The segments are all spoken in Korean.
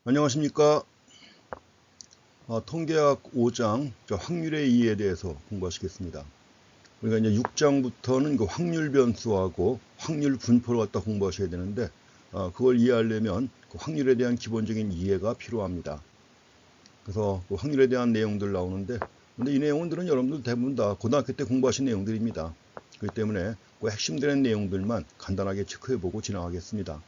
안녕하십니까. 통계학 5장 확률의 이해에 대해서 공부하시겠습니다. 우리가 이제 6장부터는 그 확률 변수하고 확률 분포를 갖다 공부하셔야 되는데 그걸 이해하려면 그 확률에 대한 기본적인 이해가 필요합니다. 그래서 그 확률에 대한 내용들 나오는데 근데 이 내용들은 여러분들 대부분 다 고등학교 때 공부하신 내용들입니다. 그렇기 때문에 그 핵심되는 내용들만 간단하게 체크해보고 지나가겠습니다.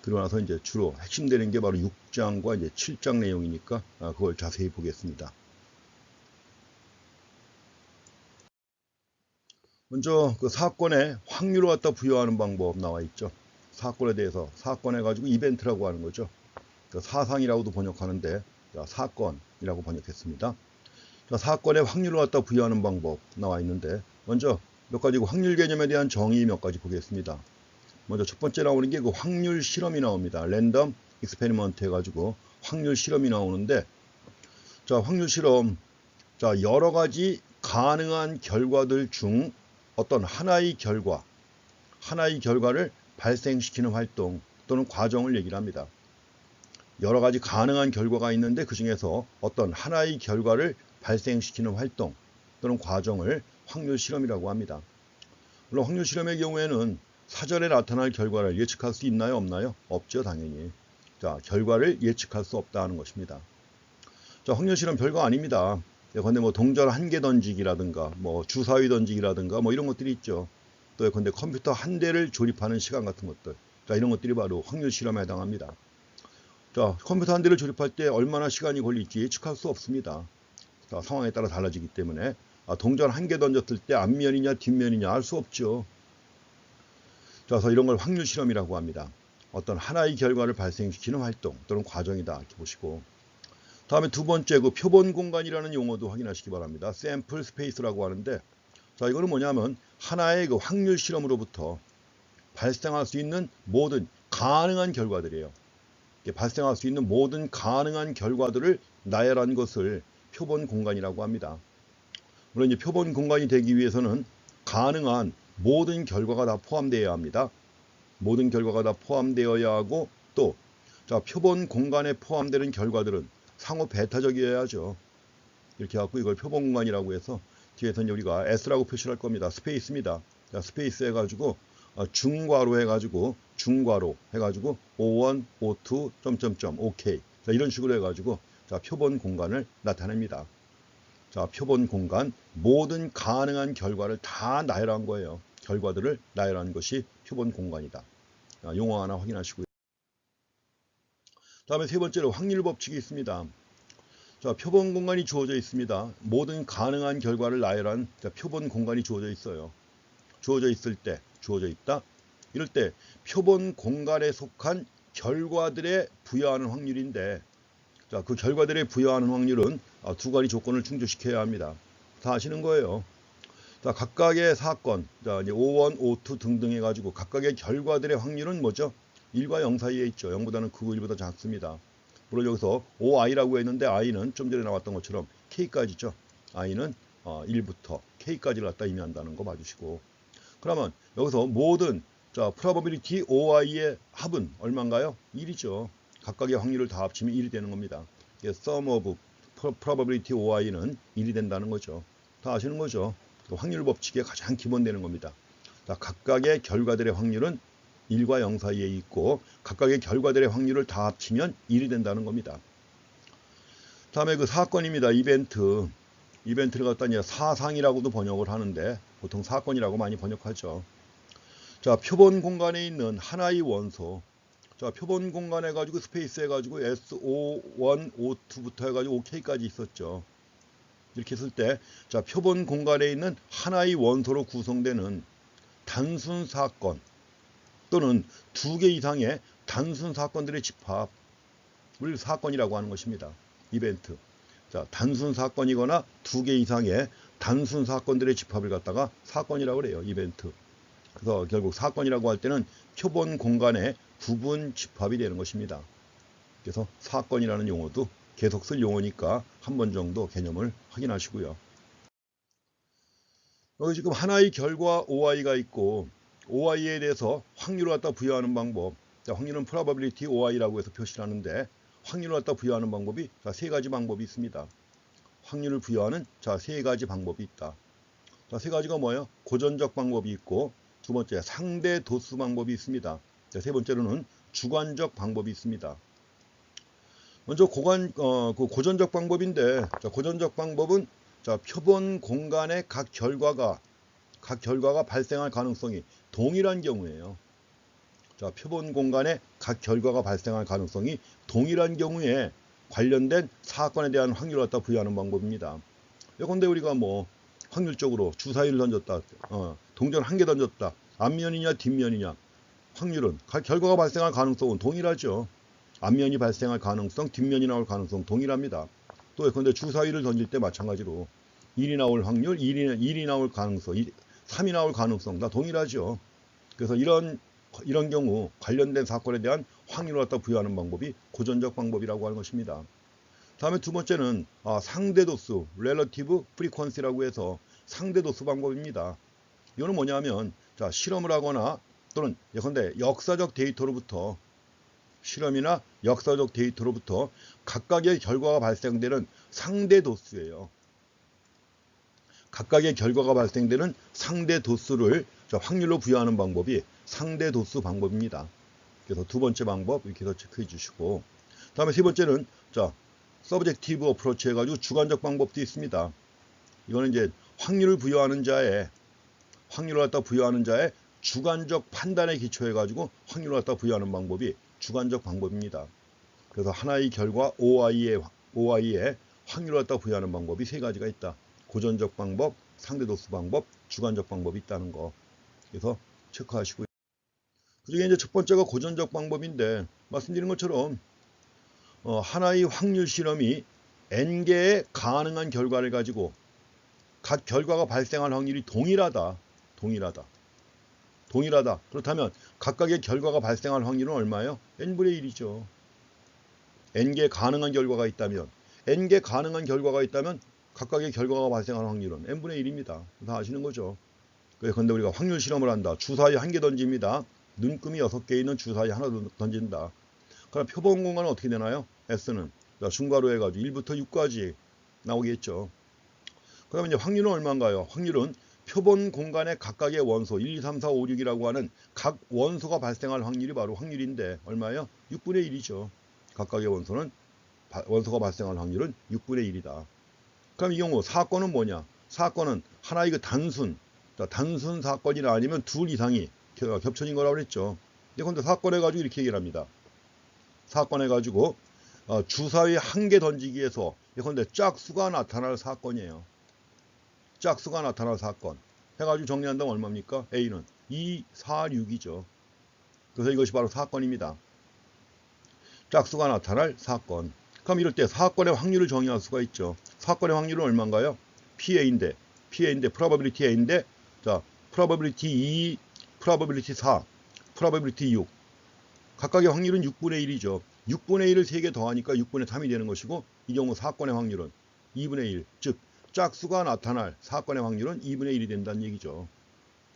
그러고 나서 이제 주로 핵심되는 게 바로 6장과 이제 7장 내용이니까 그걸 자세히 보겠습니다. 먼저 그 사건에 확률을 갖다 부여하는 방법 나와 있죠. 사건에 대해서 사건해 가지고 이벤트라고 하는 거죠. 그 사상이라고도 번역하는데 사건이라고 번역했습니다. 사건에 확률을 갖다 부여하는 방법 나와 있는데 먼저 몇 가지 확률 개념에 대한 정의 몇 가지 보겠습니다. 먼저 첫 번째 나오는 게 그 확률 실험이 나옵니다. 랜덤 익스페리먼트 해가지고 확률 실험이 나오는데, 자, 확률 실험, 자, 여러 가지 가능한 결과들 중 어떤 하나의 결과를 발생시키는 활동 또는 과정을 얘기를 합니다. 여러 가지 가능한 결과가 있는데 그 중에서 어떤 하나의 결과를 발생시키는 활동 또는 과정을 확률 실험이라고 합니다. 물론 확률 실험의 경우에는 사전에 나타날 결과를 예측할 수 있나요? 없나요? 없죠, 당연히. 자, 결과를 예측할 수 없다는 것입니다. 자, 확률 실험 별거 아닙니다. 예컨대 뭐 동전 한 개 던지기라든가, 뭐 주사위 던지기라든가, 뭐 이런 것들이 있죠. 또 예컨대 컴퓨터 한 대를 조립하는 시간 같은 것들. 자, 이런 것들이 바로 확률 실험에 해당합니다. 자, 컴퓨터 한 대를 조립할 때 얼마나 시간이 걸릴지 예측할 수 없습니다. 자, 상황에 따라 달라지기 때문에 동전 한 개 던졌을 때 앞면이냐 뒷면이냐 알 수 없죠. 그래서 이런 걸 확률 실험이라고 합니다. 어떤 하나의 결과를 발생시키는 활동 또는 과정이다 이렇게 보시고, 다음에 두 번째 그 표본 공간이라는 용어도 확인하시기 바랍니다. 샘플 스페이스라고 하는데, 자, 이거는 뭐냐면 하나의 그 확률 실험으로부터 발생할 수 있는 모든 가능한 결과들이에요. 발생할 수 있는 모든 가능한 결과들을 나열한 것을 표본 공간이라고 합니다. 물론 이제 표본 공간이 되기 위해서는 가능한 모든 결과가 다 포함되어야 합니다. 모든 결과가 다 포함되어야 하고, 또 표본 공간에 포함되는 결과들은 상호 배타적이어야죠. 이렇게 해갖고 이걸 표본 공간이라고 해서 뒤에서는 우리가 S라고 표시할 겁니다. 스페이스입니다. 자, 스페이스 해가지고 중괄호 해가지고 O1, O2, 점점점, OK. 자, 이런 식으로 해가지고 표본 공간을 나타냅니다. 자, 표본 공간, 모든 가능한 결과를 다 나열한 거예요. 결과들을 나열한 것이 표본 공간이다. 용어 하나 확인하시고요. 다음에 세 번째로 확률 법칙이 있습니다. 자, 표본 공간이 주어져 있습니다. 모든 가능한 결과를 나열한 표본 공간이 주어져 있어요. 주어져 있다. 이럴 때 표본 공간에 속한 결과들에 부여하는 확률인데, 자, 그 결과들에 부여하는 확률은 두 가지 조건을 충족시켜야 합니다. 다 아시는 거예요. 자, 각각의 사건, 자, 이제 O1, O2 등등 해가지고 각각의 결과들의 확률은 뭐죠? 1과 0 사이에 있죠. 0보다는 크고 1보다 작습니다. 물론 여기서 OI라고 했는데 I는 좀 전에 나왔던 것처럼 K까지죠. I는 1부터 K까지를 갖다 의미한다는 거 봐주시고. 그러면 여기서 모든 probability OI의 합은 얼마인가요? 1이죠. 각각의 확률을 다 합치면 1이 되는 겁니다. sum of probability OI는 1이 된다는 거죠. 다 아시는 거죠? 확률 법칙의 가장 기본되는 겁니다. 자, 각각의 결과들의 확률은 1과 0 사이에 있고 각각의 결과들의 확률을 다 합치면 1이 된다는 겁니다. 다음에 그 사건입니다. 이벤트를 갖다 이제 사상이라고도 번역을 하는데 보통 사건이라고 많이 번역하죠. 자, 표본 공간에 있는 하나의 원소, 자, 표본 공간 해가지고 스페이스 해가지고 SO1, O2부터 해가지고 OK까지 있었죠. 이렇게 했을 때, 자, 표본 공간에 있는 하나의 원소로 구성되는 단순 사건 또는 두 개 이상의 단순 사건들의 집합을 사건이라고 하는 것입니다. 이벤트. 자, 단순 사건이거나 두 개 이상의 단순 사건들의 집합을 갖다가 사건이라고 그래요. 이벤트. 그래서 결국 사건이라고 할 때는 표본 공간의 부분 집합이 되는 것입니다. 그래서 사건이라는 용어도 계속 쓸 용어니까 한 번 정도 개념을 확인하시고요. 여기 지금 하나의 결과 OI가 있고 OI에 대해서 확률을 갖다 부여하는 방법. 자, 확률은 probability OI라고 해서 표시를 하는데 확률을 갖다 부여하는 방법이 자, 세 가지 방법이 있습니다. 확률을 부여하는 자, 세 가지 방법이 있다. 자, 세 가지가 뭐예요? 고전적 방법이 있고, 두 번째 상대 도수 방법이 있습니다. 자, 세 번째로는 주관적 방법이 있습니다. 먼저 그 고전적 방법인데, 자, 고전적 방법은 자, 표본 공간의 각 결과가 발생할 가능성이 동일한 경우에요. 자, 표본 공간의 각 결과가 발생할 가능성이 동일한 경우에 관련된 사건에 대한 확률을 갖다 부여하는 방법입니다. 예컨대 우리가 뭐 확률적으로 주사위를 던졌다, 동전 한 개 던졌다, 앞면이냐 뒷면이냐, 확률은 결과가 발생할 가능성은 동일하죠. 앞면이 발생할 가능성, 뒷면이 나올 가능성 동일합니다. 또 예컨대 주사위를 던질 때 마찬가지로 1이 나올 확률, 1이 나올 가능성, 3이 나올 가능성 다 동일하죠. 그래서 이런 경우 관련된 사건에 대한 확률을 갖다 부여하는 방법이 고전적 방법이라고 하는 것입니다. 다음에 두 번째는 상대도수, relative frequency라고 해서 상대도수 방법입니다. 이거는 뭐냐면 자, 실험을 하거나 또는 예컨대 역사적 데이터로부터 실험이나 역사적 데이터로부터 각각의 결과가 발생되는 상대도수예요. 각각의 결과가 발생되는 상대도수를 확률로 부여하는 방법이 상대도수 방법입니다. 그래서 두 번째 방법 이렇게 해서 체크해 주시고, 다음에 세 번째는 자, 서브젝티브 어프로치 해가지고 주관적 방법도 있습니다. 이거는 이제 확률을 갖다 부여하는 자의 주관적 판단에 기초해 가지고 확률을 갖다 부여하는 방법이 주관적 방법입니다. 그래서 하나의 결과 OI의 확률을 갖다 부여하는 방법이 세 가지가 있다. 고전적 방법, 상대도수 방법, 주관적 방법이 있다는 거. 그래서 체크하시고요. 그중에 이제 첫 번째가 고전적 방법인데, 말씀드린 것처럼 하나의 확률 실험이 n개의 가능한 결과를 가지고 각 결과가 발생할 확률이 동일하다. 그렇다면 각각의 결과가 발생할 확률은 얼마예요? n분의 1이죠. n개 가능한 결과가 있다면 각각의 결과가 발생할 확률은 n분의 1입니다. 다 아시는 거죠. 그런데 우리가 확률 실험을 한다. 주사위 한 개 던집니다. 눈금이 6개 있는 주사위 하나 던진다. 그럼 표본 공간은 어떻게 되나요? S는 중괄호 해가지고 1부터 6까지 나오겠죠. 그러면 이제 확률은 얼마인가요? 확률은 표본 공간의 각각의 원소 1, 2, 3, 4, 5, 6이라고 하는 각 원소가 발생할 확률이 바로 확률인데 얼마예요? 6분의 1이죠. 각각의 원소가 발생할 확률은 6분의 1이다. 그럼 이 경우 사건은 뭐냐? 사건은 하나의 그 단순 사건이나 아니면 둘 이상이 겹쳐진 거라고 그랬죠. 근데 사건 해가지고 이렇게 얘기를 합니다. 사건 해가지고 주사위 한 개 던지기에서 예컨대 짝수가 나타날 사건이에요. 짝수가 나타날 사건 해가지고 정리한다면 얼마입니까? A는 2, 4, 6이죠. 그래서 이것이 바로 사건입니다. 짝수가 나타날 사건. 그럼 이럴 때 사건의 확률을 정의할 수가 있죠. 사건의 확률은 얼마인가요? PA인데 probability A인데 자, probability 2, probability 4, probability 6. 각각의 확률은 6분의 1이죠. 6분의 1을 3개 더하니까 6분의 3이 되는 것이고, 이 경우 사건의 확률은 2분의 1, 즉 짝수가 나타날 사건의 확률은 2분의 1이 된다는 얘기죠.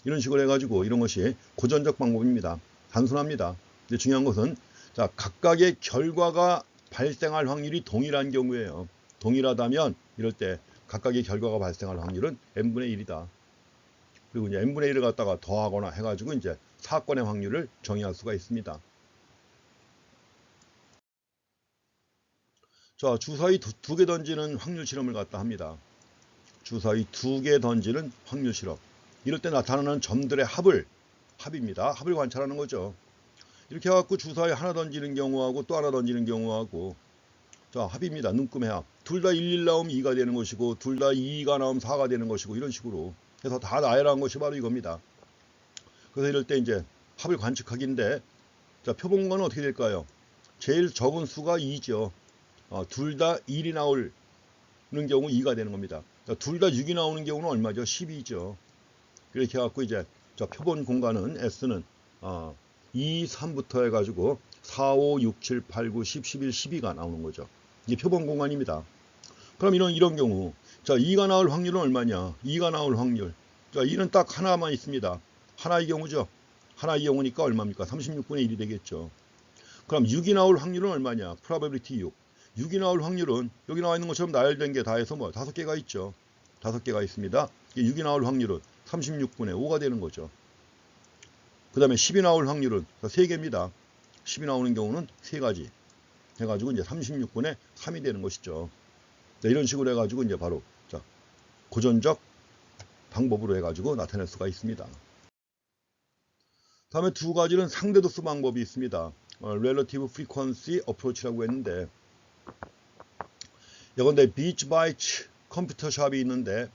이런 식으로 해가지고 이런 것이 고전적 방법입니다. 단순합니다. 근데 중요한 것은 자, 각각의 결과가 발생할 확률이 동일한 경우에요. 동일하다면 이럴 때 각각의 결과가 발생할 확률은 n분의 1이다. 그리고 이제 n분의 1을 갖다가 더하거나 해가지고 이제 사건의 확률을 정의할 수가 있습니다. 자, 주사위 두 개 던지는 확률 실험을 갖다 합니다. 주사위 2개 던지는 확률 실험. 이럴 때 나타나는 점들의 합입니다. 합을 관찰하는 거죠. 이렇게 해갖고 주사위 하나 던지는 경우하고 또 하나 던지는 경우하고 자, 합입니다. 눈금의 합. 둘 다 1 나오면 2가 되는 것이고 둘 다 2가 나오면 4가 되는 것이고 이런 식으로 해서 다 나열한 것이 바로 이겁니다. 그래서 이럴 때 이제 합을 관측하기인데 자, 표본공간은 어떻게 될까요? 제일 적은 수가 2죠. 둘 다 1이 나오는 경우 2가 되는 겁니다. 둘 다 6이 나오는 경우는 얼마죠? 12죠. 이렇게 해갖고 이제 자, 표본 공간은 S는 2, 3부터 해가지고 4, 5, 6, 7, 8, 9, 10, 11, 12가 나오는 거죠. 이게 표본 공간입니다. 그럼 이런 경우 자, 2가 나올 확률은 얼마냐? 2가 나올 확률. 자, 2는 딱 하나만 있습니다. 하나의 경우죠. 하나의 경우니까 얼마입니까? 36분의 1이 되겠죠. 그럼 6이 나올 확률은 얼마냐? probability 6. 6이 나올 확률은 여기 나와 있는 것처럼 나열된 게 다 해서 뭐 5개가 있죠. 5개가 있습니다. 6이 나올 확률은 36분의 5가 되는 거죠. 그 다음에 10이 나올 확률은 3개입니다. 10이 나오는 경우는 3가지 해가지고 이제 36분의 3이 되는 것이죠. 자, 이런 식으로 해가지고 이제 바로 자, 고전적 방법으로 해가지고 나타낼 수가 있습니다. 다음에 두 가지는 상대도수 방법이 있습니다. Relative Frequency Approach라고 했는데 이건데 비치바이트 컴퓨터샵이 있는데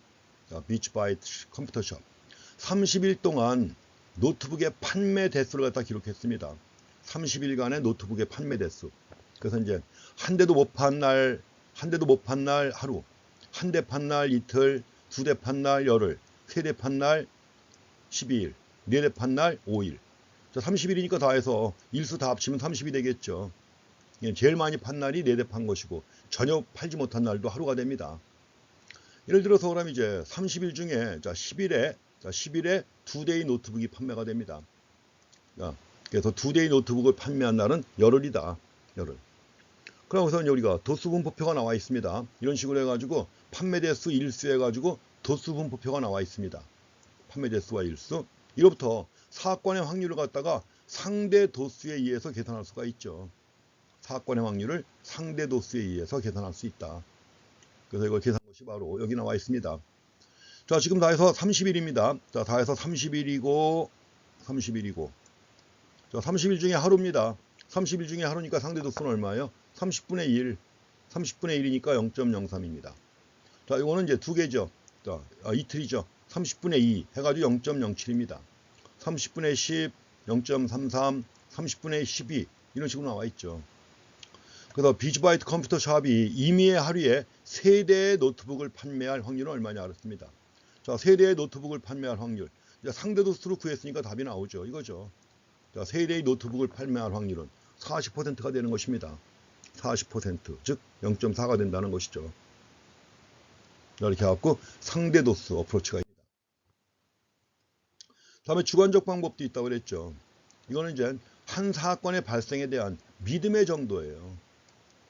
비치바이트 컴퓨터샵 30일 동안 노트북의 판매 대수를 갖다 기록했습니다. 30일간의 노트북의 판매 대수. 그래서 이제 한 대도 못 판 날, 하루, 한 대 판 날 이틀, 두 대 판 날 열흘, 세 대 판 날 12일, 네 대 판 날 5일. 자, 30일이니까 다 해서 일수 다 합치면 30이 되겠죠. 제일 많이 판 날이 4대 판 것이고 전혀 팔지 못한 날도 하루가 됩니다. 예를 들어서 그럼 이제 30일 중에 10일에 2대의 노트북이 판매가 됩니다. 그래서 2대의 노트북을 판매한 날은 열흘이다. 열흘. 그러고서 우리가 도수 분포표가 나와 있습니다. 이런 식으로 해가지고 판매 대수 일수 해가지고 도수 분포표가 나와 있습니다. 판매 대수와 일수. 이로부터 사건의 확률을 갖다가 상대 도수에 의해서 계산할 수가 있죠. 사건의 확률을 상대 도수에 의해서 계산할 수 있다. 그래서 이걸 계산한 것이 바로 여기 나와 있습니다. 자, 지금 다 해서 30일입니다. 자, 다 해서 30일이고. 자, 30일 중에 하루입니다. 30일 중에 하루니까 상대 도수는 얼마예요? 30분의 1. 30분의 1이니까 0.03입니다. 자, 이거는 이제 두 개죠. 자, 이틀이죠. 30분의 2 해가지고 0.07입니다. 30분의 10, 0.33, 30분의 12 이런 식으로 나와 있죠. 그래서 비치바이트 컴퓨터 샵이 임의의 하루에 3대의 노트북을 판매할 확률은 얼마냐 알았습니다. 자, 3대의 노트북을 판매할 확률. 상대 도수로 구했으니까 답이 나오죠. 이거죠. 자, 3대의 노트북을 판매할 확률은 40%가 되는 것입니다. 40%, 즉 0.4가 된다는 것이죠. 이렇게 해갖고 상대 도수 어프로치가 있습니다. 다음에 주관적 방법도 있다고 그랬죠. 이거는 이제 한 사건의 발생에 대한 믿음의 정도예요.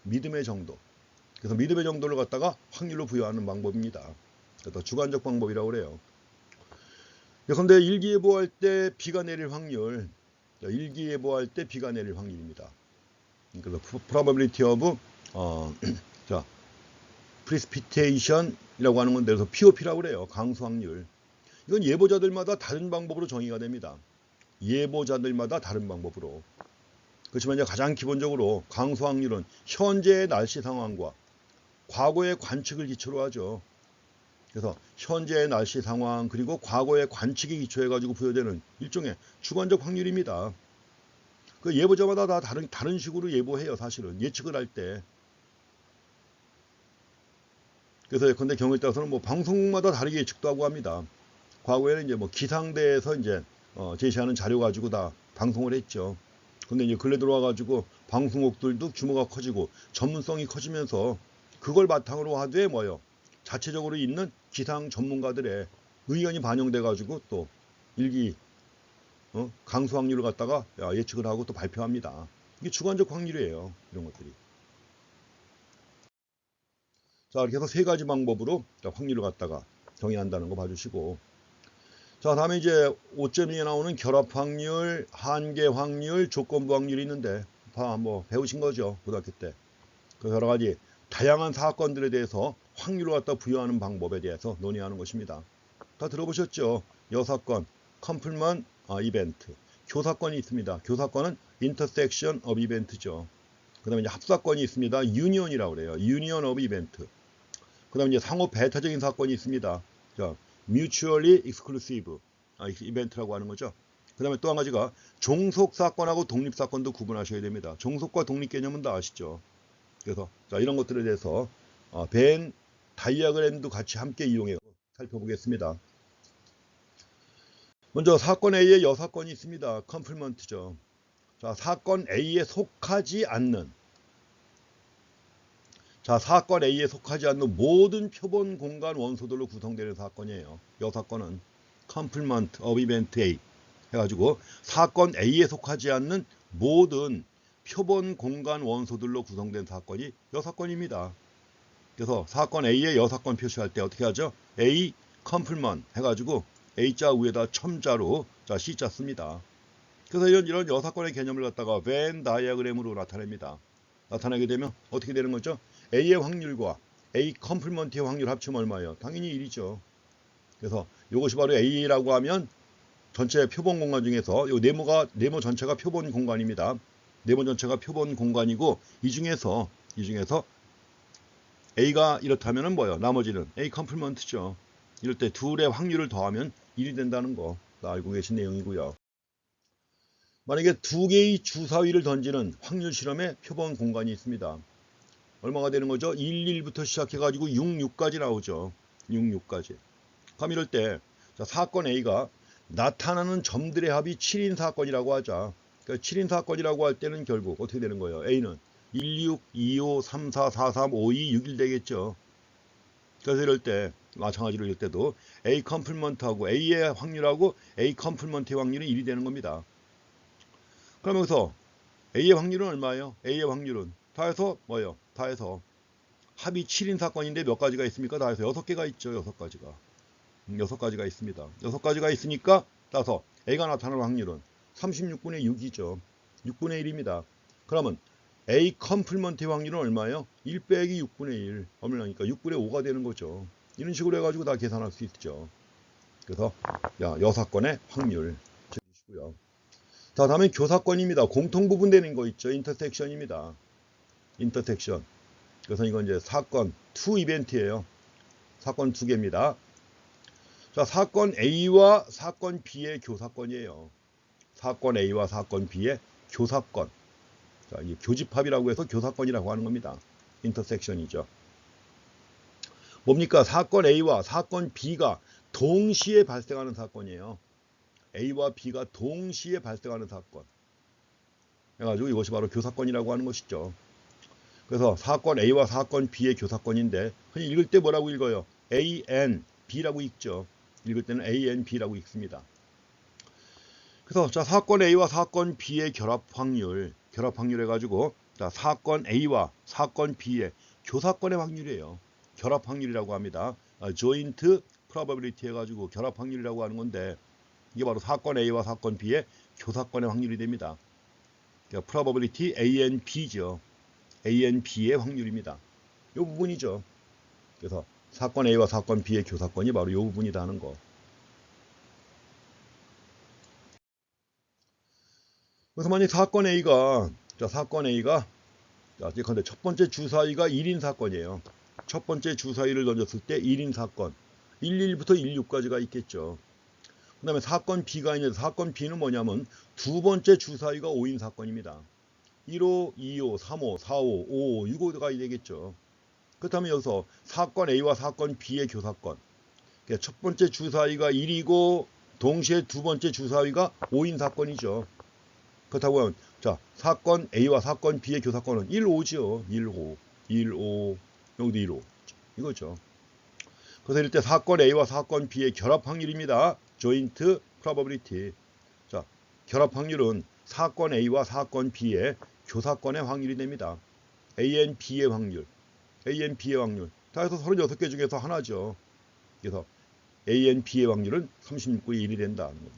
믿음의 정도. 그래서 믿음의 정도를 갖다가 확률로 부여하는 방법입니다. 그래서 주관적 방법이라고 그래요. 그런데 일기예보할 때 비가 내릴 확률, 일기예보할 때 비가 내릴 확률입니다. 그래서 probability of precipitation이라고 하는 건데 그래서 POP라고 그래요. 강수 확률. 이건 예보자들마다 다른 방법으로 정의가 됩니다. 예보자들마다 다른 방법으로. 그렇지만 이제 가장 기본적으로 강수 확률은 현재의 날씨 상황과 과거의 관측을 기초로 하죠. 그래서 현재의 날씨 상황 그리고 과거의 관측에 기초해 가지고 부여되는 일종의 주관적 확률입니다. 그 예보자마다 다 다른 식으로 예보해요. 사실은 예측을 할 때. 그래서 예컨대 경우에 따라서는 뭐 방송국마다 다르게 예측도 하고 합니다. 과거에는 이제 뭐 기상대에서 이제 제시하는 자료 가지고 다 방송을 했죠. 근데 이제 근래 들어와 가지고 방송국들도 규모가 커지고 전문성이 커지면서 그걸 바탕으로 하되 뭐요? 자체적으로 있는 기상 전문가들의 의견이 반영돼 가지고 또 일기 강수 확률을 갖다가 예측을 하고 또 발표합니다. 이게 주관적 확률이에요. 이런 것들이. 자, 이렇게 해서 세 가지 방법으로 확률을 갖다가 정의한다는 거 봐주시고. 자, 다음에 이제 5.2에 나오는 결합 확률, 한계 확률, 조건부 확률이 있는데 뭐 배우신 거죠. 고등학교 때. 그 여러 가지 다양한 사건들에 대해서 확률을 갖다 부여하는 방법에 대해서 논의하는 것입니다. 다 들어보셨죠? 여사건, 컴플먼트 이벤트. 교사건이 있습니다. 교사건은 intersection of event죠. 그 다음에 이제 합사건이 있습니다. union이라고 그래요. union of event. 그 다음에 이제 상호 배타적인 사건이 있습니다. 자, mutually exclusive 이벤트라고 하는 거죠. 그 다음에 또 한 가지가 종속사건하고 독립사건도 구분하셔야 됩니다. 종속과 독립 개념은 다 아시죠. 그래서 자, 이런 것들에 대해서 벤 다이아그램도 같이 함께 이용해 살펴보겠습니다. 먼저 사건 A에 여사건이 있습니다. 컴플먼트죠. 자, 사건 A에 속하지 않는 사건 A에 속하지 않는 모든 표본 공간 원소들로 구성되는 사건이에요. 여사건은 complement of event A 해가지고 사건 A에 속하지 않는 모든 표본 공간 원소들로 구성된 사건이 6건입니다. 그래서 사건 A의 여사건 표시할 때 어떻게 하죠? A 컴플먼 해가지고 A자 위에다 첨자로 자 C자 씁니다. 그래서 이런 여사건의 개념을 갖다가 벤 다이어그램으로 나타냅니다. 나타나게 되면 어떻게 되는 거죠? A의 확률과 A 컴플먼트의 확률 합치면 얼마예요? 당연히 1이죠. 그래서 이것이 바로 A라고 하면 전체 표본 공간 중에서 이 네모 전체가 표본 공간입니다. 네모 전체가 표본 공간이고 이 중에서 A가 이렇다면은 뭐예요? 나머지는 A 컴플먼트죠. 이럴 때 둘의 확률을 더하면 1이 된다는 거 알고 계신 내용이고요. 만약에 두 개의 주사위를 던지는 확률 실험의 표본 공간이 있습니다. 얼마가 되는 거죠? 1, 1부터 시작해가지고 6, 6까지 나오죠. 6, 6까지. 그럼 이럴 때 사건 A가 나타나는 점들의 합이 7인 사건이라고 하자. 그러니까 7인 사건이라고 할 때는 결국 어떻게 되는 거예요? A는 1, 6, 2, 5, 3, 4, 4, 3, 5, 2, 6일 되겠죠. 그래서 이럴 때 마찬가지로 이럴 때도 A 컴플먼트하고 A의 확률하고 A 컴플먼트의 확률은 1이 되는 겁니다. 그럼 여기서 A의 확률은 얼마예요? A의 확률은 다 해서 뭐예요? 다 해서 합이 7인 사건인데 몇 가지가 있습니까? 다 해서 6개가 있죠. 6가지가. 6가지가 있습니다. 6가지가 있으니까 따라서 A가 나타날 확률은 36분의 6이죠. 6분의 1입니다. 그러면 A 컴플먼트의 확률은 얼마예요? 1 빼기 6분의 1. 얼마니까 6분의 5가 되는 거죠. 이런 식으로 해가지고 다 계산할 수 있죠. 그래서 여사건의 확률 찾으시고요. 자, 다음에 교사건입니다. 공통 부분되는 거 있죠. 인터섹션입니다. 인터섹션. 그래서 이건 이제 사건 2 이벤트예요. 사건 2개입니다. 자, 사건 A와 사건 B의 교사건이에요. 사건 A와 사건 B의 교사건. 자, 이 교집합이라고 해서 교사건이라고 하는 겁니다. 인터섹션이죠. 뭡니까? 사건 A와 사건 B가 동시에 발생하는 사건이에요. A와 B가 동시에 발생하는 사건. 해가지고 이것이 바로 교사건이라고 하는 것이죠. 그래서 사건 A와 사건 B의 교사건인데 흔히 읽을 때 뭐라고 읽어요? A, N, B라고 읽죠. 읽을 때는 A, N, B라고 읽습니다. 그래서 자, 사건 A와 사건 B의 결합 확률 해가지고 자, 사건 A와 사건 B의 교사건의 확률이에요. 결합 확률이라고 합니다. joint probability 해가지고 결합 확률이라고 하는 건데 이게 바로 사건 A와 사건 B의 교사건의 확률이 됩니다. 그러니까 probability ANB죠. ANB의 확률입니다. 이 부분이죠. 그래서 사건 A와 사건 B의 교사건이 바로 이 부분이다 하는 거. 그래서 만약 사건 A가 예컨대 첫 번째 주사위가 1인 사건이에요. 첫 번째 주사위를 던졌을 때 1인 사건 11부터 16까지가 있겠죠. 그 다음에 사건 B가 있는데 사건 B는 뭐냐면 두 번째 주사위가 5인 사건입니다. 1호, 2호, 3호, 4호, 5호, 6호가 되겠죠. 그렇다면 여기서 사건 A와 사건 B의 교사건. 그러니까 첫 번째 주사위가 1이고 동시에 두 번째 주사위가 5인 사건이죠. 그렇다고 하면 자, 사건 A와 사건 B의 교사건은 1호죠. 1호. 여기도 1호. 이거죠. 그래서 이럴 때 사건 A와 사건 B의 결합 확률입니다. joint probability. 자, 결합 확률은 사건 A와 사건 B의 교사건의 확률이 됩니다. AN, B의 확률. AN, B의 확률. 다 해서 36개 중에서 하나죠. 그래서 AN, B의 확률은 36분의 1이 된다는 겁니다.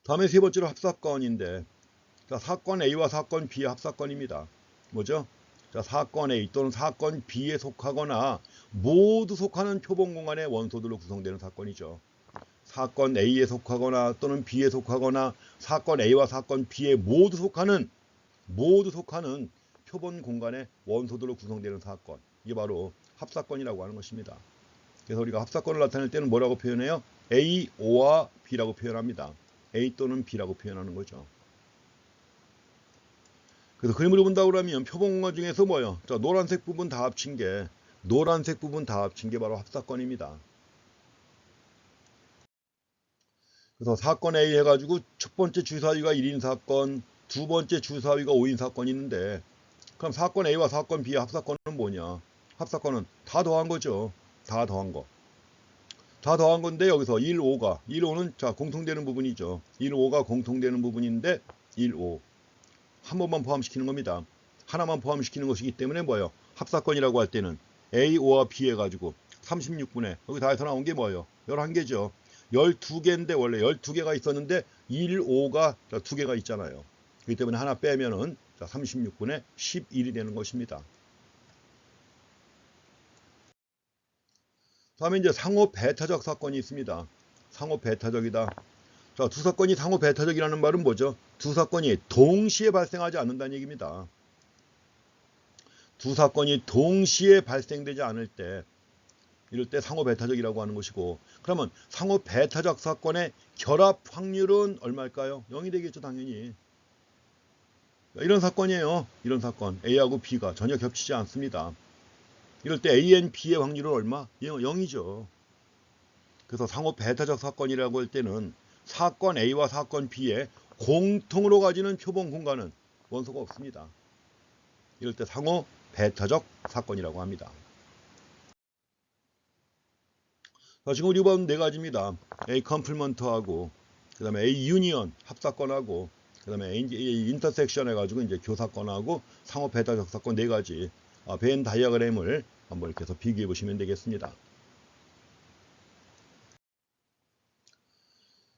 다음에 세 번째로 합사건인데 자, 사건 A와 사건 B의 합사건입니다. 뭐죠? 자, 사건 A 또는 사건 B에 속하거나 모두 속하는 표본 공간의 원소들로 구성되는 사건이죠. 사건 A에 속하거나 또는 B에 속하거나 사건 A와 사건 B에 모두 속하는 표본 공간의 원소들로 구성되는 사건. 이게 바로 합사건이라고 하는 것입니다. 그래서 우리가 합사건을 나타낼 때는 뭐라고 표현해요? A, O와 B라고 표현합니다. A 또는 B라고 표현하는 거죠. 그래서 그림을 본다고 그러면 표본 공간 중에서 뭐예요? 자, 노란색 부분 다 합친 게 바로 합사건입니다. 그래서 사건 A 해가지고 첫 번째 주사위가 1인 사건, 두 번째 주사위가 5인 사건이 있는데 그럼 사건 A와 사건 B의 합사건은 뭐냐? 합사건은 다 더한 거죠. 다 더한 거. 다 더한 건데 여기서 1, 5가 1, 5는 자 공통되는 부분이죠. 1, 5가 공통되는 부분인데 1, 5 한 번만 포함시키는 겁니다. 하나만 포함시키는 것이기 때문에 뭐예요? 합사건이라고 할 때는 A, O와 B 해가지고 36분의 여기 다해서 나온 게 뭐예요? 11개죠. 12개인데 원래 12개가 있었는데 1, 5가 2개가 있잖아요. 그렇기 때문에 하나 빼면은 36분의 11이 되는 것입니다. 다음에 이제 상호 배타적 사건이 있습니다. 상호 배타적이다. 자, 두 사건이 상호 배타적이라는 말은 뭐죠? 두 사건이 동시에 발생하지 않는다는 얘기입니다. 두 사건이 동시에 발생되지 않을 때 이럴 때 상호 배타적이라고 하는 것이고, 그러면 상호 배타적 사건의 결합 확률은 얼마일까요? 0이 되겠죠, 당연히. 이런 사건이에요. 이런 사건. A하고 B가 전혀 겹치지 않습니다. 이럴 때 A and B의 확률은 얼마? 0이죠. 그래서 상호 배타적 사건이라고 할 때는 사건 A와 사건 B의 공통으로 가지는 표본 공간은 원소가 없습니다. 이럴 때 상호 배타적 사건이라고 합니다. 자, 지금 우리 본 네 가지입니다. A 컴플먼트하고, 그 다음에 A 유니언 합사건하고, 그 다음에 A 인터섹션 해가지고 이제 교사건하고 상호 배타적 사건 네 가지 벤 다이어그램을 한번 이렇게 해서 비교해 보시면 되겠습니다.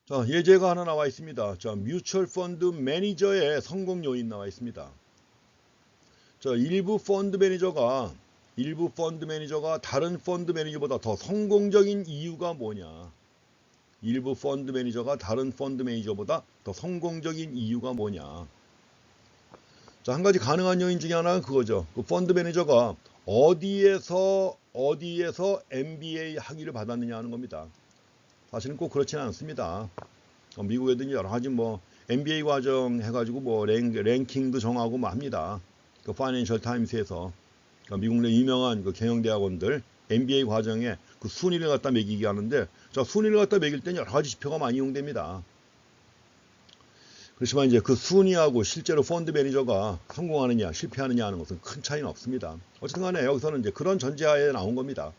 자, 예제가 하나 나와 있습니다. 자, 뮤추얼 펀드 매니저의 성공 요인 나와 있습니다. 자, 일부 펀드 매니저가 다른 펀드 매니저보다 더 성공적인 이유가 뭐냐? 일부 펀드 매니저가 다른 펀드 매니저보다 더 성공적인 이유가 뭐냐? 자, 한 가지 가능한 요인 중에 하나는 그거죠. 그 펀드 매니저가 어디에서 MBA 학위를 받았느냐 하는 겁니다. 사실은 꼭 그렇지는 않습니다. 미국에도 여러 가지 뭐 MBA 과정 해가지고 뭐 랭킹도 정하고 뭐 합니다. 그 파이낸셜 타임스에서 미국 내 유명한 그 경영대학원들 MBA 과정에 그 순위를 갖다 매기게 하는데, 자, 순위를 갖다 매길 때는 여러 가지 지표가 많이 이용됩니다. 그렇지만 이제 그 순위하고 실제로 펀드 매니저가 성공하느냐 실패하느냐 하는 것은 큰 차이는 없습니다. 어쨌든 간에 여기서는 이제 그런 전제하에 나온 겁니다.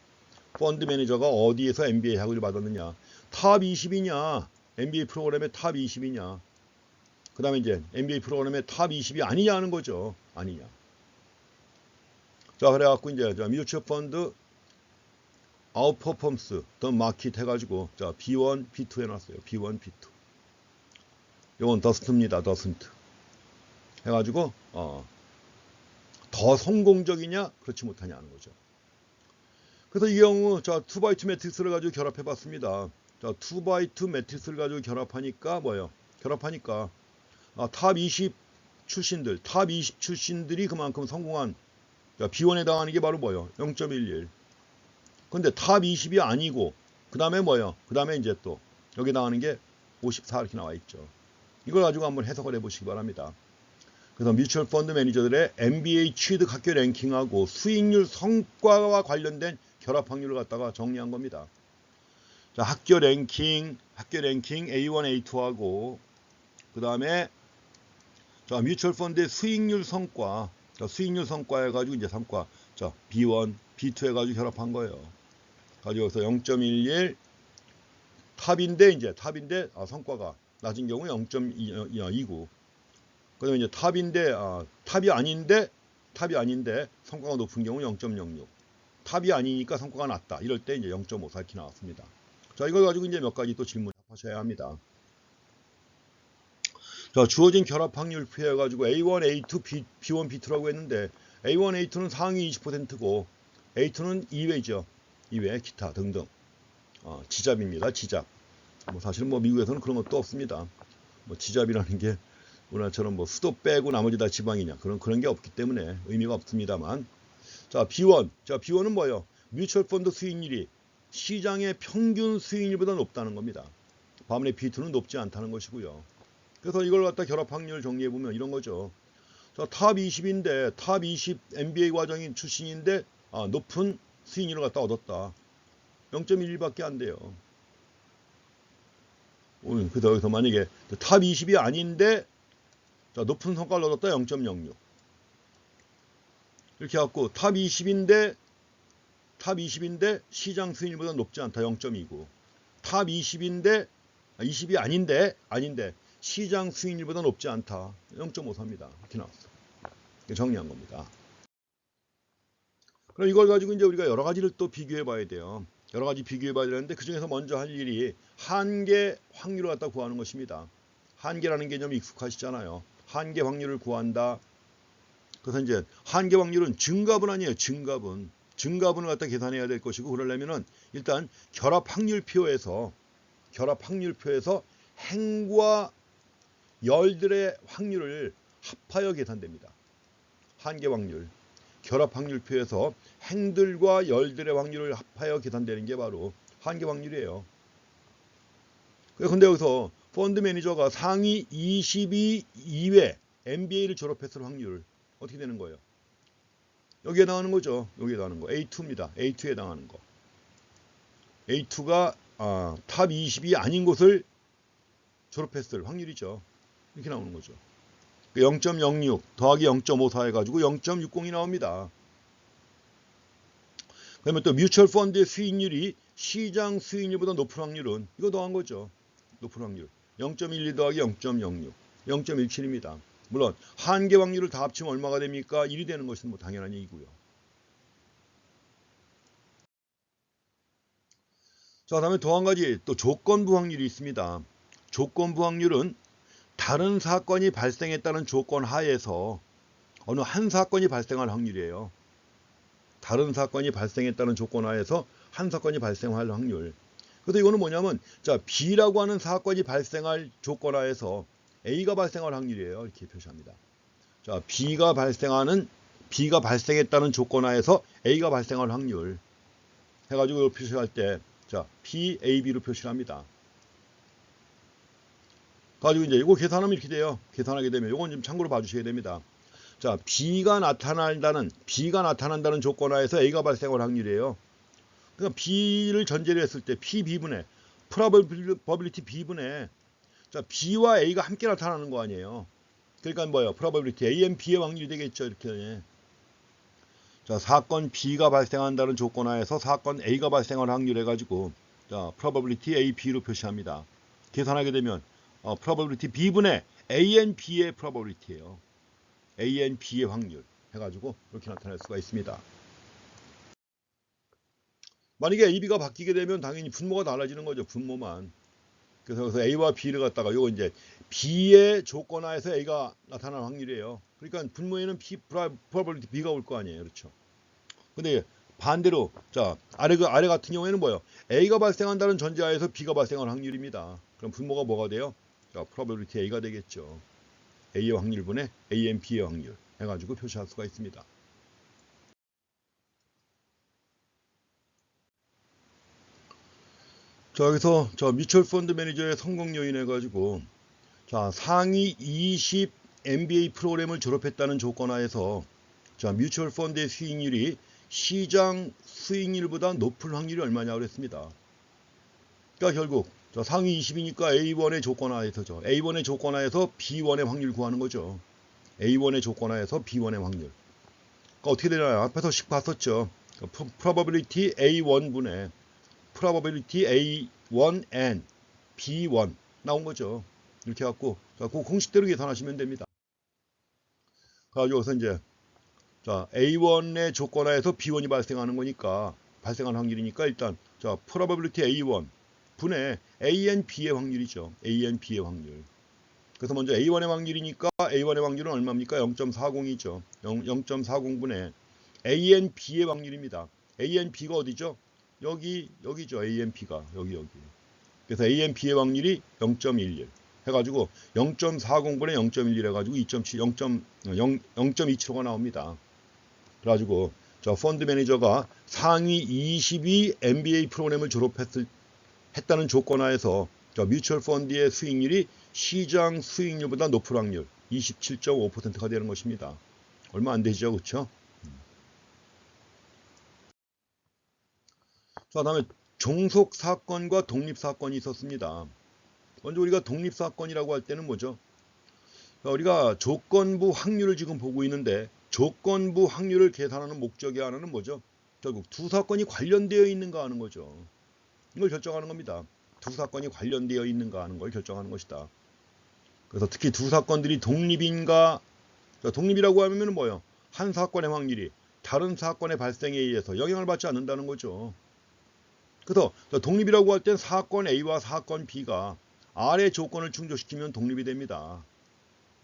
펀드 매니저가 어디에서 MBA 학위를 받았느냐, 탑 20이냐, MBA 프로그램의 탑 20이냐, 그 다음에 이제 MBA 프로그램의 탑 20이 아니냐 하는 거죠. 아니냐. 자, 그래갖고 이제 뮤추얼 펀드 아웃퍼폼스 더 마켓 해가지고 자 B1, B2 해놨어요. B1, B2. 이건 더스트입니다. 더스트 해가지고 더 성공적이냐 그렇지 못하냐 하는 거죠. 그래서 이 경우 자 2x2 매트릭스를 가지고 결합해봤습니다. 자 2x2 매트릭스를 가지고 결합하니까 뭐예요? 결합하니까 탑 20 출신들이 그만큼 성공한 자, B1에 해당하는 게 바로 뭐예요? 0.11. 근데 탑 20이 아니고 그 다음에 뭐예요? 그 다음에 이제 또 여기 나가는 게 54 이렇게 나와 있죠. 이걸 가지고 한번 해석을 해보시기 바랍니다. 그래서 뮤추얼 펀드 매니저들의 MBA 취득 학교 랭킹하고 수익률 성과와 관련된 결합 확률을 갖다가 정리한 겁니다. 자, 학교 랭킹 A1, A2하고 그 다음에 자, 뮤추얼 펀드의 수익률 성과, 자, 수익률 성과 해가지고 이제 성과, 자, B1, B2 해가지고 결합한 거예요. 가지고 여기서 0.11 탑인데 성과가 낮은 경우 0.29. 그다음에 이제 탑이 아닌데 성과가 높은 경우 0.06. 탑이 아니니까 성과가 낮다. 이럴 때 이제 0.54 이렇게 나왔습니다. 자, 이걸 가지고 이제 몇 가지 또 질문 하셔야 합니다. 자, 주어진 결합 확률 표해가지고 A1, A2, B1, B2라고 했는데 A1, A2는 상위 20%고 A2는 2회죠. 2회, 기타 등등. 지잡입니다. 지잡. 뭐 사실은 뭐 미국에서는 그런 것도 없습니다. 뭐 지잡이라는 게 우리나라처럼 뭐 수도 빼고 나머지 다 지방이냐 그런 게 없기 때문에 의미가 없습니다만. 자, B1은 뭐예요? 뮤추얼 펀드 수익률이 시장의 평균 수익률보다 높다는 겁니다. 반면에 B2는 높지 않다는 것이고요. 그래서 이걸 갖다 결합 확률 정리해 보면 이런 거죠. 자, 탑 20인데 탑 20 MBA 과정인 출신인데 높은 수익률을 갖다 얻었다. 0.11밖에 안 돼요. 그래서 여기서 만약에 탑 20이 아닌데 자, 높은 성과를 얻었다. 0.06. 이렇게 해갖고 탑 20인데 시장 수익률보다 높지 않다. 0.29. 탑 20인데 20이 아닌데 시장 수익률보다 높지 않다. 0.54입니다. 이렇게 나왔어. 정리한 겁니다. 그럼 이걸 가지고 이제 우리가 여러 가지를 또 비교해 봐야 돼요. 여러 가지 비교해 봐야 되는데 그 중에서 먼저 할 일이 한계 확률을 갖다 구하는 것입니다. 한계라는 개념이 익숙하시잖아요. 한계 확률을 구한다. 그래서 이제 한계 확률은 증가분 아니에요. 증가분을 갖다 계산해야 될 것이고, 그러려면은 일단 결합 확률표에서 행과 열들의 확률을 합하여 계산됩니다. 한계 확률. 결합 확률표에서 행들과 열들의 확률을 합하여 계산되는 게 바로 한계 확률이에요. 근데 여기서 펀드 매니저가 상위 22 이외 MBA를 졸업했을 확률 어떻게 되는 거예요? 여기에 해당하는 거죠. 여기에 해당하는 거. A2입니다. A2에 해당하는 거. A2가 탑 20이 아닌 곳을 졸업했을 확률이죠. 이렇게 나오는 거죠. 0.06 더하기 0.54 해가지고 0.60이 나옵니다. 그러면 또 뮤추얼 펀드의 수익률이 시장 수익률보다 높은 확률은 이거 더한 거죠. 높은 확률 0.12 더하기 0.06 0.17입니다. 물론 한계 확률을 다 합치면 얼마가 됩니까? 1이 되는 것은 뭐 당연한 얘기고요. 자, 다음에 더 한 가지 또 조건부 확률이 있습니다. 조건부 확률은 다른 사건이 발생했다는 조건 하에서 어느 한 사건이 발생할 확률이에요. 다른 사건이 발생했다는 조건 하에서 한 사건이 발생할 확률. 그래서 이거는 뭐냐면, 자, B라고 하는 사건이 발생할 조건 하에서 A가 발생할 확률이에요. 이렇게 표시합니다. 자, B가 발생했다는 조건 하에서 A가 발생할 확률 해가지고 이걸 표시할 때, 자, P, A, B로 표시를 합니다. 가지고 이제 이거 계산하면 이렇게 돼요. 계산하게 되면 이건 좀 참고로 봐주셔야 됩니다. 자, B가 나타난다는 조건 하에서 A가 발생할 확률이에요. 그러니까 B를 전제로 했을 때 P,B분의 probability B분의, 자, B와 A가 함께 나타나는 거 아니에요. 그러니까 뭐예요? probability A and B의 확률이 되겠죠. 이렇게. 자, 사건 B가 발생한다는 조건 하에서 사건 A가 발생할 확률 해가지고, 자, probability A, B로 표시합니다. 계산하게 되면 probability B분의 A and B의 probability예요. A and B의 확률 해가지고 이렇게 나타낼 수가 있습니다. 만약에 A, B가 바뀌게 되면 당연히 분모가 달라지는 거죠. 분모만. 그래서 A와 B를 갖다가 요거 이제 B의 조건 하에서 A가 나타날 확률이에요. 그러니까 분모에는 probability B가 올 거 아니에요. 그렇죠. 근데 반대로, 자, 아래 같은 경우에는 뭐예요? A가 발생한다는 전제하에서 B가 발생할 확률입니다. 그럼 분모가 뭐가 돼요? 자, probability A가 되겠죠. A의 확률분의 A and B의 확률 해가지고 표시할 수가 있습니다. 자, 여기서 뮤추얼 펀드 매니저의 성공 요인 해가지고, 자, 상위 20 MBA 프로그램을 졸업했다는 조건 하에서, 자, 뮤추얼 펀드의 수익률이 시장 수익률보다 높을 확률이 얼마냐고 그랬습니다. 그러니까 결국 자, 상위 20이니까 A1의 조건 하에서죠. A1의 조건 하에서 B1의 확률 구하는 거죠. A1의 조건 하에서 B1의 확률. 그러니까 어떻게 되나요? 앞에서 식 봤었죠. probability A1분의 probability A1 and B1 나온 거죠. 이렇게 해갖고 자, 그 공식대로 계산하시면 됩니다. 가지고서 이제, 자, A1의 조건 하에서 B1이 발생하는 거니까, 발생할 확률이니까 일단, 자, probability A1 분의 A and B의 확률이죠. A and B의 확률. 그래서 먼저 A1의 확률이니까 A1의 확률은 얼마입니까? 0.40이죠. 0.40분의 A and B의 확률입니다. A and B가 어디죠? 여기죠. A and B가 여기. 그래서 A and B의 확률이 0.11 해가지고 0.40분의 0.11 해가지고 0.275가 나옵니다. 그래가지고 저 펀드 매니저가 상위 22 MBA 프로그램을 했다는 조건 하에서 저 뮤추얼 펀드의 수익률이 시장 수익률보다 높을 확률 27.5%가 되는 것입니다. 얼마 안 되죠, 그렇죠? 자, 다음에 종속 사건과 독립 사건이 있었습니다. 먼저 우리가 독립 사건이라고 할 때는 뭐죠? 우리가 조건부 확률을 지금 보고 있는데, 조건부 확률을 계산하는 목적의 하나는 뭐죠? 결국 두 사건이 관련되어 있는가 하는 거죠. 이걸 결정하는 겁니다. 두 사건이 관련되어 있는가 하는 걸 결정하는 것이다. 그래서 특히 두 사건들이 독립인가, 독립이라고 하면 뭐예요? 한 사건의 확률이 다른 사건의 발생에 의해서 영향을 받지 않는다는 거죠. 그래서 독립이라고 할 땐 사건 A와 사건 B가 아래 조건을 충족시키면 독립이 됩니다.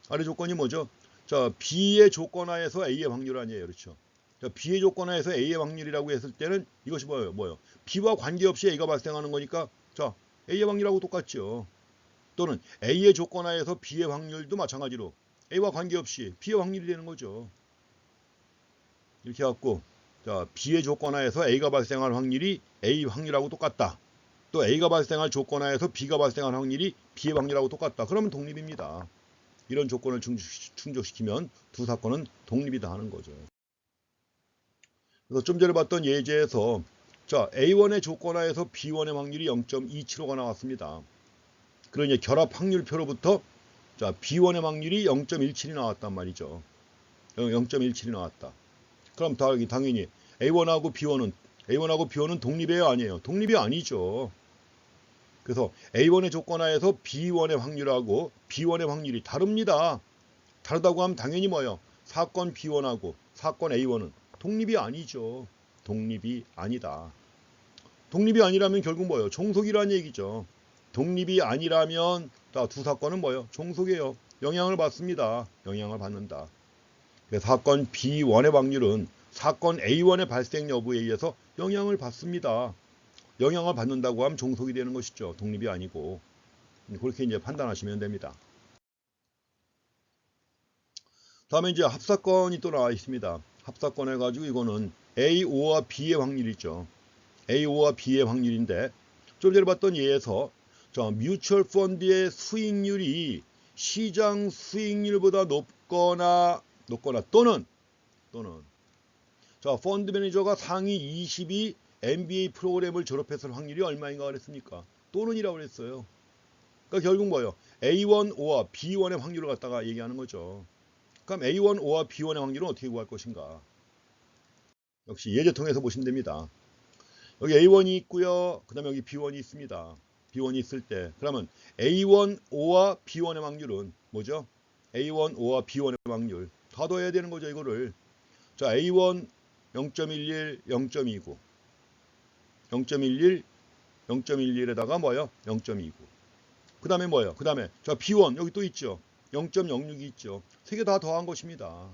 아래 조건이 뭐죠? 자, B의 조건 하에서 A의 확률 아니에요. 그렇죠? 자, B의 조건 하에서 A의 확률이라고 했을 때는 이것이 뭐예요? B와 관계없이 A가 발생하는 거니까 자, A의 확률하고 똑같죠. 또는 A의 조건 하에서 B의 확률도 마찬가지로 A와 관계없이 B의 확률이 되는 거죠. 이렇게 해갖고 자, B의 조건 하에서 A가 발생할 확률이 A 확률하고 똑같다. 또 A가 발생할 조건 하에서 B가 발생할 확률이 B의 확률하고 똑같다. 그러면 독립입니다. 이런 조건을 충족시키면 두 사건은 독립이다 하는 거죠. 그래서 좀 전에 봤던 예제에서 자, A1의 조건 하에서 B1의 확률이 0.275가 나왔습니다. 그러니 결합 확률표로부터 자, B1의 확률이 0.17이 나왔단 말이죠. 0.17이 나왔다. 그럼 당연히 A1하고 B1은 독립이에요, 아니에요? 독립이 아니죠. 그래서 A1의 조건 하에서 B1의 확률하고 B1의 확률이 다릅니다. 다르다고 하면 당연히 뭐예요? 사건 B1하고 사건 A1은 독립이 아니죠. 독립이 아니다. 독립이 아니라면 결국 뭐예요? 종속이라는 얘기죠. 독립이 아니라면 두 사건은 뭐예요? 종속이에요. 영향을 받습니다. 영향을 받는다. 사건 B1의 확률은 사건 A1의 발생 여부에 의해서 영향을 받습니다. 영향을 받는다고 하면 종속이 되는 것이죠. 독립이 아니고. 그렇게 이제 판단하시면 됩니다. 다음에 이제 합사건이 또 나와 있습니다. 합사건 해가지고 이거는 A5와 B의 확률이죠. A5와 B의 확률인데 좀 전에 봤던 예에서 뮤추얼 펀드의 수익률이 시장 수익률보다 높거나 또는 자, 펀드 매니저가 상위 20이 MBA 프로그램을 졸업했을 확률이 얼마인가 그랬습니까? 또는이라고 그랬어요. 그러니까 결국 뭐예요? A1O와 B1의 확률을 갖다가 얘기하는 거죠. 그럼 A1O와 B1의 확률은 어떻게 구할 것인가? 역시 예제 통해서 보시면 됩니다. 여기 A1이 있고요. 그 다음에 여기 B1이 있습니다. B1이 있을 때 그러면 A1O와 B1의 확률은 뭐죠? A1O와 B1의 확률 다 더해야 되는 거죠. 이거를 자, A1 0.11, 0.29 0.11, 0.11에다가 뭐예요? 0.29 그 다음에 뭐예요? 그 다음에 자, B1 여기 또 있죠. 0.06이 있죠. 세 개 다 더한 것입니다.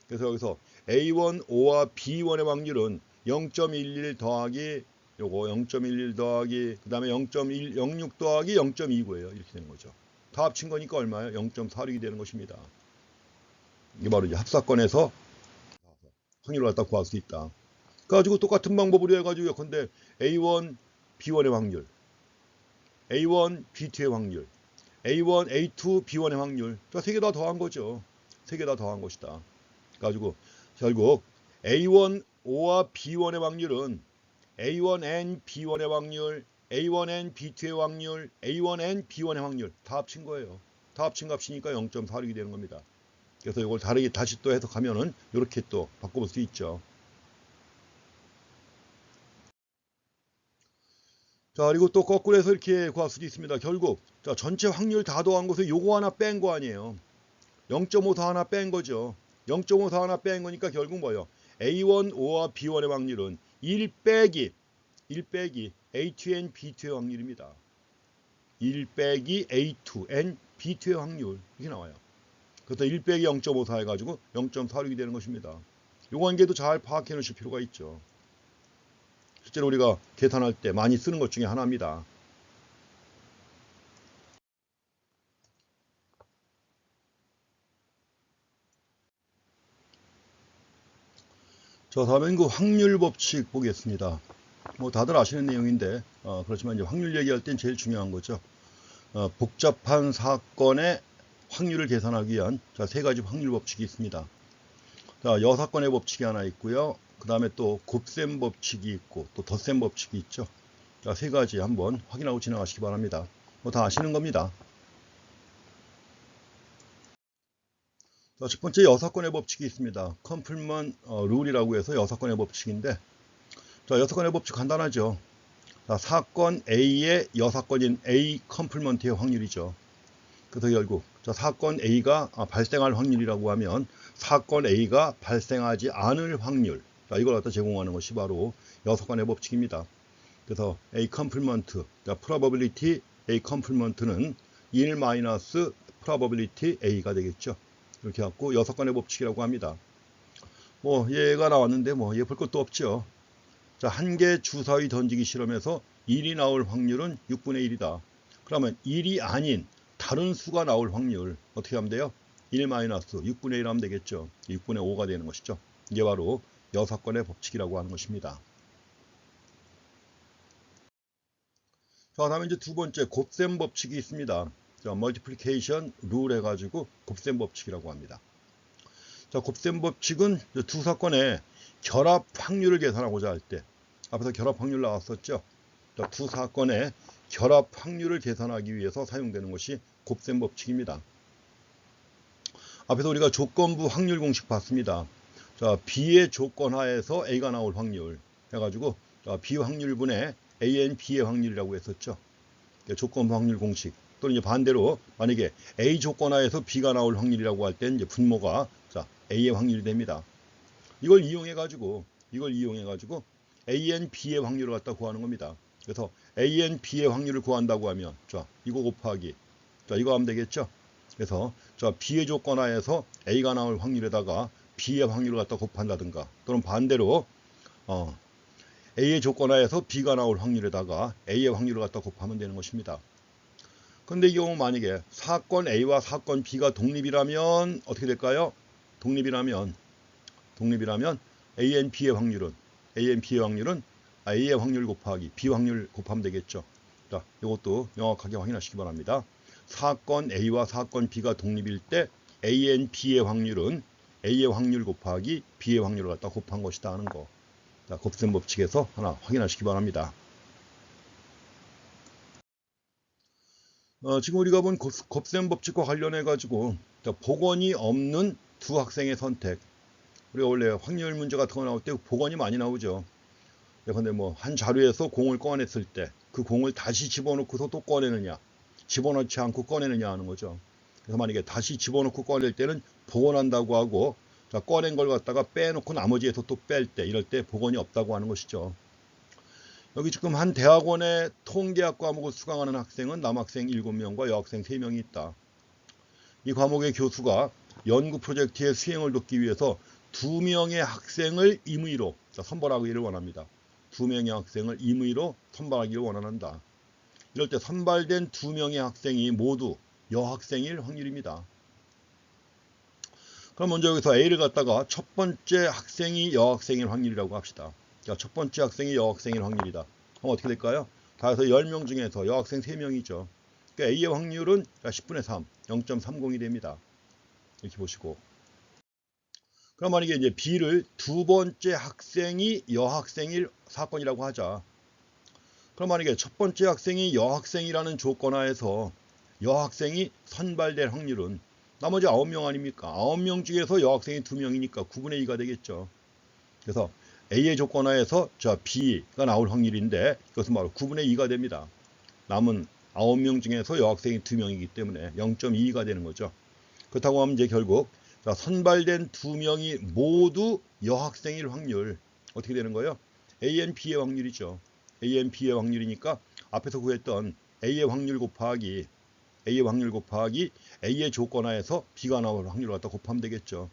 그래서 여기서 A1O와 B1의 확률은 0.11 더하기 요거 0.11 더하기 그 다음에 0.06 더하기 0.29예요. 이렇게 되는 거죠. 다 합친 거니까 얼마예요? 0.46이 되는 것입니다. 이게 바로 이제 합사건에서 확률을 갖다 구할 수 있다. 그래가지고 똑같은 방법으로 해가지고 근데 A1, B1의 확률, A1, B2의 확률, A1, A2, B1의 확률 세 개 다 더한 거죠. 세 개 다 더한 것이다. 그래가지고 결국 A1O와 B1의 확률은 A1N B1의 확률, A1N B2의 확률, A1N B1의 확률 다 합친 거예요. 다 합친 값이니까 0.46이 되는 겁니다. 그래서 이걸 다르게 다시 또 해석하면은 이렇게 또 바꿔볼 수 있죠. 자, 그리고 또 거꾸로 해서 이렇게 구할 수도 있습니다. 결국 자, 전체 확률 다 더한 것을 요거 하나 뺀 거 아니에요. 0.54 하나 뺀 거죠. 0.54 하나 뺀 거니까 결국 뭐예요? A1O와 B1의 확률은 1 빼기 A2N B2의 확률입니다. 1 빼기 A2N B2의 확률 이렇게 나와요. 그래서 1 빼기 0.54 해가지고 0.46이 되는 것입니다. 요 관계도 잘 파악해 놓으실 필요가 있죠. 실제로 우리가 계산할 때 많이 쓰는 것 중에 하나입니다. 자, 다음엔 그 확률 법칙 보겠습니다. 뭐 다들 아시는 내용인데 그렇지만 이제 확률 얘기할 땐 제일 중요한 거죠. 복잡한 사건의 확률을 계산하기 위한 세 가지 확률 법칙이 있습니다. 자, 여사건의 법칙이 하나 있고요. 그 다음에 또 곱셈 법칙이 있고 또 덧셈 법칙이 있죠. 자, 세 가지 한번 확인하고 지나가시기 바랍니다. 뭐 다 아시는 겁니다. 자, 첫 번째 여사건의 법칙이 있습니다. 컴플먼 룰이라고 해서 여사건의 법칙인데 자, 여사건의 법칙 간단하죠. 자, 사건 A의 여사건인 A 컴플먼트의 확률이죠. 그래서 결국 자, 사건 A가 발생할 확률이라고 하면 사건 A가 발생하지 않을 확률, 자, 이걸 갖다 제공하는 것이 바로 여사건의 법칙입니다. 그래서 A 컴플먼트, 자, probability A 컴플먼트는 1 마이너스 probability A가 되겠죠. 이렇게 갖고 여사건의 법칙이라고 합니다. 뭐 얘가 나왔는데 뭐 얘 볼 것도 없죠. 자, 한 개 주사위 던지기 실험에서 1이 나올 확률은 6분의 1이다. 그러면 1이 아닌 다른 수가 나올 확률 어떻게 하면 돼요? 1 마이너스 6분의 1 하면 되겠죠. 6분의 5가 되는 것이죠. 이게 바로 여사건의 법칙이라고 하는 것입니다. 자, 다음에 이제 두 번째 곱셈 법칙이 있습니다. 자, 멀티플리케이션 룰 해가지고 곱셈 법칙이라고 합니다. 자, 곱셈 법칙은 두 사건의 결합 확률을 계산하고자 할 때, 앞에서 결합 확률 나왔었죠. 자, 두 사건의 결합 확률을 계산하기 위해서 사용되는 것이 곱셈 법칙입니다. 앞에서 우리가 조건부 확률 공식 봤습니다. 자, B의 조건 하에서 A가 나올 확률 해가지고 자, B 확률분의 AN B의 확률이라고 했었죠. 조건부 확률 공식. 또는 이제 반대로 만약에 A 조건 하에서 B가 나올 확률이라고 할 땐 이제 분모가 자, A의 확률이 됩니다. 이걸 이용해 가지고 AN B의 확률을 갖다 구하는 겁니다. 그래서 AN B의 확률을 구한다고 하면 자, 이거 곱하기 자, 이거 하면 되겠죠. 그래서 자, B의 조건 하에서 A가 나올 확률에다가 B의 확률을 갖다 곱한다든가 또는 반대로 A의 조건 하에서 B가 나올 확률에다가 A의 확률을 갖다 곱하면 되는 것입니다. 근데 이 경우 만약에 사건 A와 사건 B가 독립이라면 어떻게 될까요? 독립이라면 AN B의 확률은 A의 확률 곱하기 B 확률 곱하면 되겠죠. 자, 이것도 명확하게 확인하시기 바랍니다. 사건 A와 사건 B가 독립일 때 AN B의 확률은 A의 확률 곱하기 B의 확률을 갖다 곱한 것이다 하는 거. 자, 곱셈 법칙에서 하나 확인하시기 바랍니다. 지금 우리가 본 곱셈 법칙과 관련해 가지고 복원이 없는 두 학생의 선택. 우리가 원래 확률 문제 같은 거 나올 때 복원이 많이 나오죠. 근데 뭐 한 자료에서 공을 꺼냈을 때 그 공을 다시 집어넣고서 또 꺼내느냐, 집어넣지 않고 꺼내느냐 하는 거죠. 그래서 만약에 다시 집어넣고 꺼낼 때는 복원한다고 하고, 자, 꺼낸 걸 갖다가 빼놓고 나머지에서 또 뺄 때, 이럴 때 복원이 없다고 하는 것이죠. 여기 지금 한 대학원의 통계학 과목을 수강하는 학생은 남학생 7명과 여학생 3명이 있다. 이 과목의 교수가 연구 프로젝트의 수행을 돕기 위해서 2명의 학생을 임의로 선발하기를 원합니다. 2명의 학생을 임의로 선발하기를 원한다. 이럴 때 선발된 2명의 학생이 모두 여학생일 확률입니다. 그럼 먼저 여기서 A를 갖다가 첫 번째 학생이 여학생일 확률이라고 합시다. 자, 첫 번째 학생이 여학생일 확률이다. 그럼 어떻게 될까요? 다 해서 10명 중에서 여학생 3명이죠. 그러니까 A의 확률은 10분의 3, 0.30이 됩니다. 이렇게 보시고. 그럼 만약에 이제 B를 두 번째 학생이 여학생일 사건이라고 하자. 그럼 만약에 첫 번째 학생이 여학생이라는 조건 하에서 여학생이 선발될 확률은 나머지 9명 아닙니까? 9명 중에서 여학생이 2명이니까 9분의 2가 되겠죠. 그래서 A의 조건 하에서 자, B가 나올 확률인데 이것은 바로 9분의 2가 됩니다. 남은 9명 중에서 여학생이 2명이기 때문에 0.22가 되는 거죠. 그렇다고 하면 이제 결국 자, 선발된 2명이 모두 여학생일 확률 어떻게 되는 거예요? AN B의 확률이죠. AN B의 확률이니까 앞에서 구했던 A의 확률 곱하기 A의 조건 하에서 B가 나올 확률을 갖다 곱하면 되겠죠.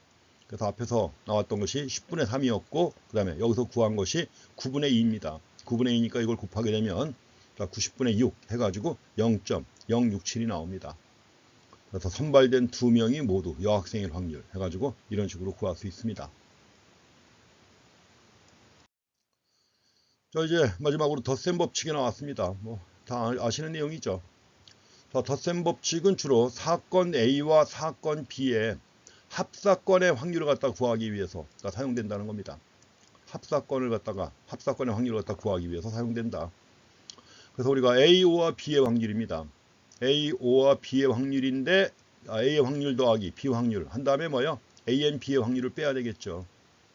그래서 앞에서 나왔던 것이 10분의 3이었고 그 다음에 여기서 구한 것이 9분의 2입니다. 9분의 2니까 이걸 곱하게 되면 자, 90분의 6 해가지고 0.067이 나옵니다. 그래서 선발된 2명이 모두 여학생일 확률 해가지고 이런 식으로 구할 수 있습니다. 자, 이제 마지막으로 덧셈 법칙이 나왔습니다. 뭐 다 아시는 내용이죠. 자, 덧셈 법칙은 주로 사건 A와 사건 B의 합사건의 확률을 갖다 구하기 위해서 사용된다는 겁니다. 합사건의 확률을 갖다 구하기 위해서 사용된다. 그래서 우리가 A와 B의 확률입니다. A와 B의 확률인데 A의 확률 더하기 B 확률 한 다음에 뭐요? AN B의 확률을 빼야 되겠죠.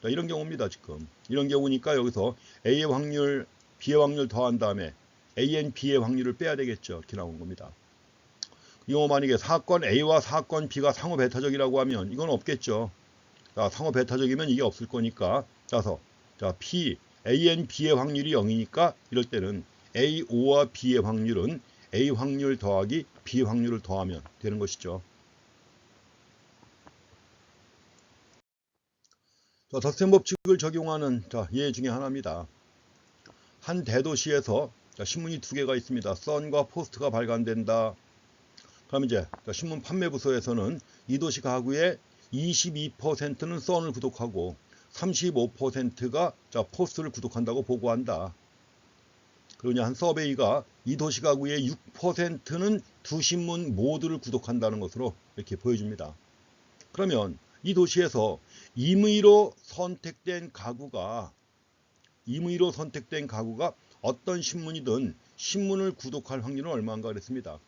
이런 경우입니다. 지금 이런 경우니까 여기서 A의 확률 B의 확률 더한 다음에 AN, B의 확률을 빼야 되겠죠. 이렇게 나온 겁니다. 이거 만약에 사건 A와 사건 B가 상호 배타적이라고 하면 이건 없겠죠. 자, 상호 배타적이면 이게 없을 거니까. 따라서 자, P, AN, B의 확률이 0이니까 이럴 때는 AO와 B의 확률은 A 확률 더하기 B 확률을 더하면 되는 것이죠. 자, 덧셈 법칙을 적용하는 예 중에 하나입니다. 한 대도시에서 신문이 두 개가 있습니다. 선과 포스트가 발간된다. 그럼 이제 신문 판매 부서에서는 이 도시 가구의 22%는 선을 구독하고 35%가 포스트를 구독한다고 보고한다. 그러냐 한 서베이가 이 도시 가구의 6%는 두 신문 모두를 구독한다는 것으로 이렇게 보여줍니다. 그러면 이 도시에서 임의로 선택된 가구가 어떤 신문이든 신문을 구독할 확률은 얼마인가 그랬습니다.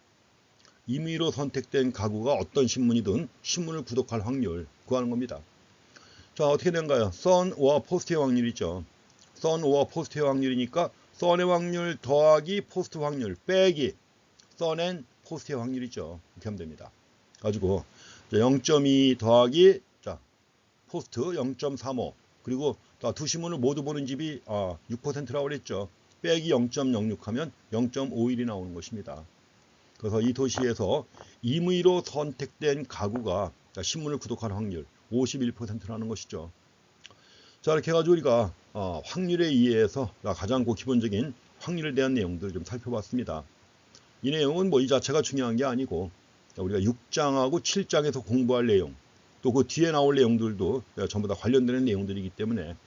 임의로 선택된 가구가 어떤 신문이든 신문을 구독할 확률 구하는 겁니다. 자, 어떻게 된가요? 선와 포스트의 확률이죠. 선와 포스트의 확률이니까 선의 확률 더하기 포스트 확률 빼기 선앤 포스트의 확률이죠. 이렇게 하면 됩니다. 가지고 0.2 더하기 포스트 0.35 그리고 두 신문을 모두 보는 집이 6%라고 그랬죠. 빼기 0.06 하면 0.51이 나오는 것입니다. 그래서 이 도시에서 임의로 선택된 가구가 신문을 구독하는 확률 51%라는 것이죠. 자, 이렇게 해가지고 우리가 확률에 의해서 가장 기본적인 확률에 대한 내용들을 좀 살펴봤습니다. 이 내용은 이 자체가 중요한 게 아니고 우리가 6장하고 7장에서 공부할 내용 또 그 뒤에 나올 내용들도 전부 다 관련되는 내용들이기 때문에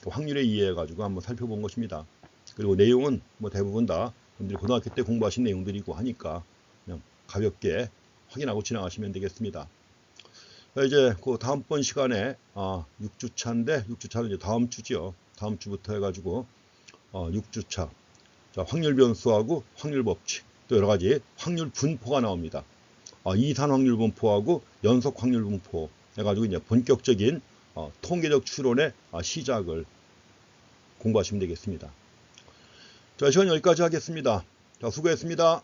확률에 의해 가지고 한번 살펴본 것입니다. 그리고 내용은 대부분 다 여러분들이 고등학교 때 공부하신 내용들이고 하니까 그냥 가볍게 확인하고 지나가시면 되겠습니다. 이제 그 다음번 시간에 6주차인데 6주차는 이제 다음 주죠. 다음 주부터 해가지고 6주차 확률 변수하고 확률 법칙 또 여러 가지 확률 분포가 나옵니다. 이산 확률 분포하고 연속 확률 분포 해가지고 이제 본격적인 통계적 추론의 시작을 공부하시면 되겠습니다. 자, 시간 여기까지 하겠습니다. 자, 수고했습니다.